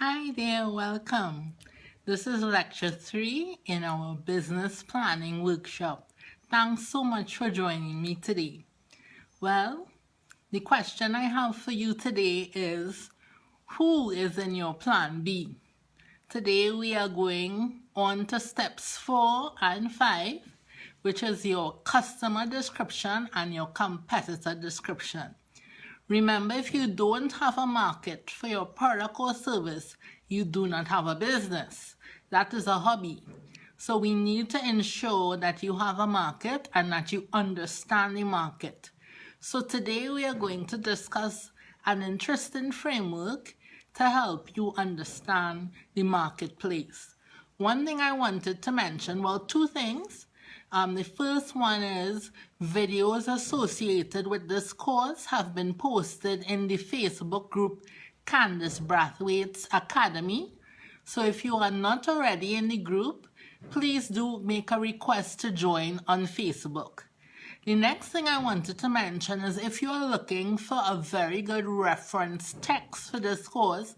Hi there, welcome. This is lecture 3 in our business planning workshop. Thanks so much for joining me today. Well, the question I have for you today is, who is in your plan B? Today we are going on to steps 4 and 5, which is your customer description and your competitor description. Remember, if you don't have a market for your product or service, you do not have a business. That is a hobby. So we need to ensure that you have a market and that you understand the market. So today we are going to discuss an interesting framework to help you understand the marketplace. One thing I wanted to mention, well, two things. The first one is videos associated with this course have been posted in the Facebook group Candice Brathwaite's Academy. So if you are not already in the group, please do make a request to join on Facebook. The next thing I wanted to mention is if you are looking for a very good reference text for this course,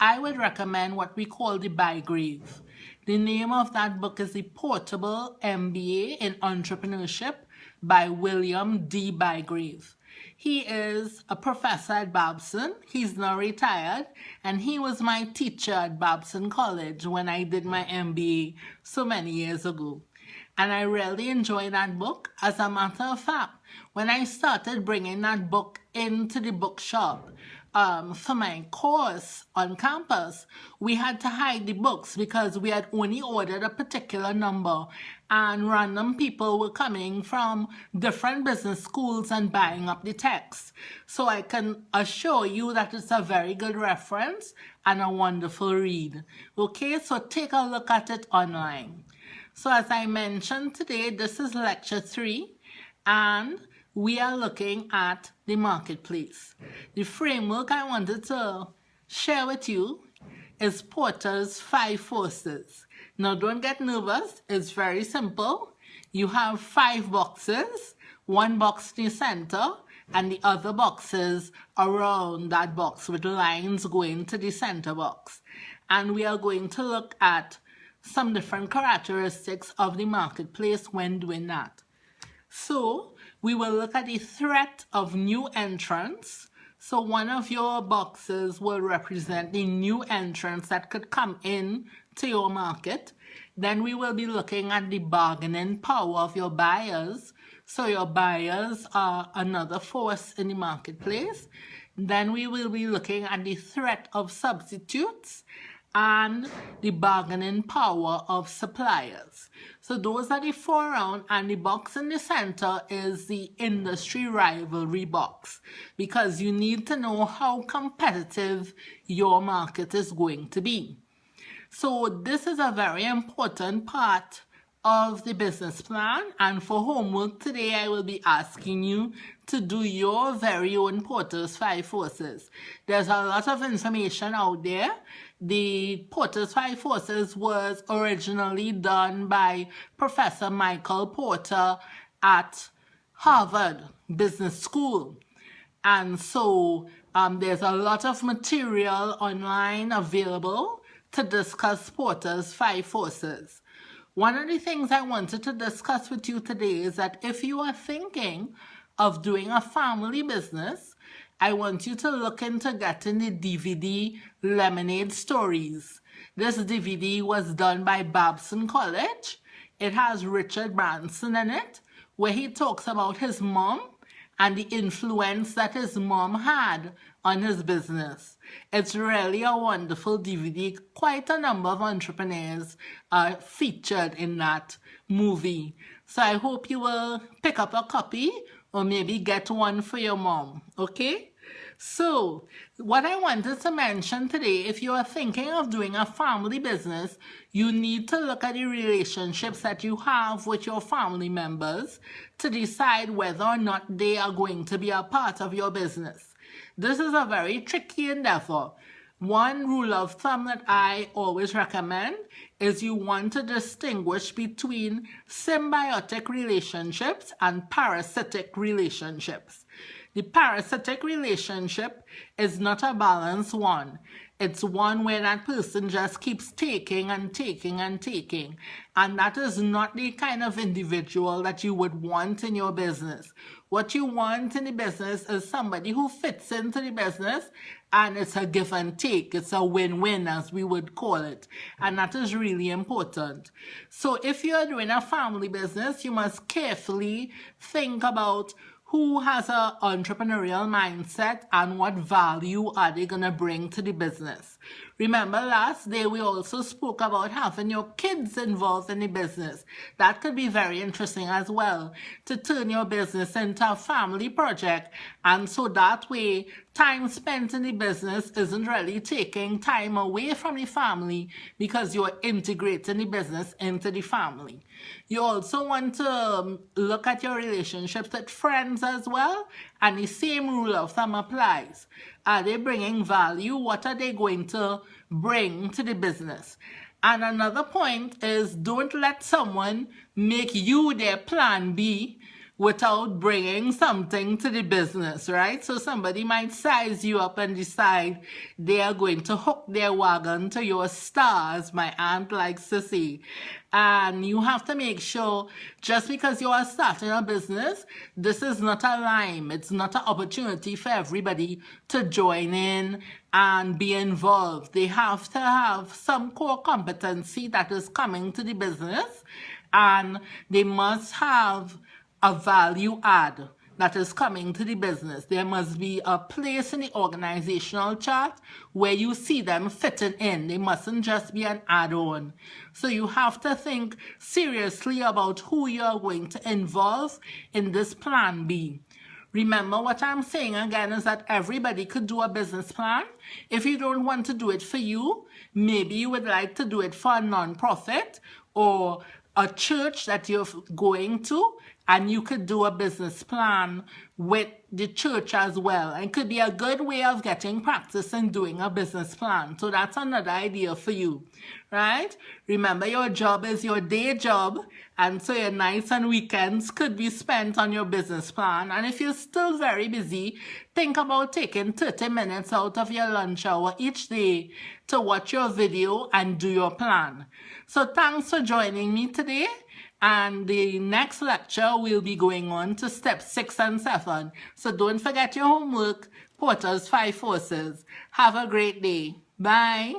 I would recommend what we call the Bygrave. The name of that book is The Portable MBA in Entrepreneurship by William D. Bygrave. He is a professor at Babson. He's now retired, and he was my teacher at Babson College when I did my MBA so many years ago. And I really enjoy that book. As a matter of fact, when I started bringing that book into the bookshop for my course on campus, we had to hide the books because we had only ordered a particular number, and random people were coming from different business schools and buying up the text. So I can assure you that it's a very good reference and a wonderful read. Okay, so take a look at it online. So as I mentioned today, this is lecture 3, and we are looking at the marketplace. The framework I wanted to share with you is Porter's 5 forces. Now don't get nervous, it's very simple. You have 5 boxes, 1 box in the center, and the other boxes around that box with lines going to the center box. And we are going to look at some different characteristics of the marketplace when doing that. So we will look at the threat of new entrants. So one of your boxes will represent the new entrants that could come in to your market. Then we will be looking at the bargaining power of your buyers. So your buyers are another force in the marketplace. Then we will be looking at the threat of substitutes and the bargaining power of suppliers. So those are the 4 round, and the box in the center is the industry rivalry box, because you need to know how competitive your market is going to be. So this is a very important part of the business plan, and for homework today I will be asking you to do your very own Porter's 5 forces. There's a lot of information out there. The Porter's 5 forces was originally done by Professor Michael Porter at Harvard Business School. And so there's a lot of material online available to discuss Porter's 5 forces. One of the things I wanted to discuss with you today is that if you are thinking of doing a family business, I want you to look into getting the DVD Lemonade Stories. This DVD was done by Babson College. It has Richard Branson in it, where he talks about his mom and the influence that his mom had on his business. It's really a wonderful DVD. Quite a number of entrepreneurs are featured in that movie. So I hope you will pick up a copy or maybe get one for your mom, okay? So what I wanted to mention today, if you are thinking of doing a family business, you need to look at the relationships that you have with your family members to decide whether or not they are going to be a part of your business. This is a very tricky endeavor. One rule of thumb that I always recommend is you want to distinguish between symbiotic relationships and parasitic relationships. The parasitic relationship is not a balanced one. It's one where that person just keeps taking and taking and taking. And that is not the kind of individual that you would want in your business. What you want in the business is somebody who fits into the business, and it's a give and take. It's a win-win, as we would call it. And that is really important. So if you're doing a family business, you must carefully think about who has an entrepreneurial mindset and what value are they going to bring to the business. Remember last day we also spoke about having your kids involved in the business. That could be very interesting as well, to turn your business into a family project, and so that way time spent in the business isn't really taking time away from the family because you're integrating the business into the family. You also want to look at your relationships with friends as well, and the same rule of thumb applies. Are they bringing value? What are they going to bring to the business? And another point is, don't let someone make you their plan B without bringing something to the business, right? So somebody might size you up and decide they are going to hook their wagon to your stars, my aunt likes to say. And you have to make sure, just because you are starting a business, this is not a lime. It's not an opportunity for everybody to join in and be involved. They have to have some core competency that is coming to the business, and they must have a value add that is coming to the business. There must be a place in the organizational chart where you see them fitting in. They mustn't just be an add-on. So you have to think seriously about who you are going to involve in this plan B. Remember, what I'm saying again is that everybody could do a business plan. If you don't want to do it for you, maybe you would like to do it for a non-profit or a church that you're going to, and you could do a business plan with the church as well. And it could be a good way of getting practice in doing a business plan. So that's another idea for you, right? Remember, your job is your day job, and so your nights and weekends could be spent on your business plan. And if you're still very busy, think about taking 30 minutes out of your lunch hour each day to watch your video and do your plan. So thanks for joining me today. And the next lecture will be going on to steps 6 and 7. So don't forget your homework, Porter's 5 forces. Have a great day. Bye.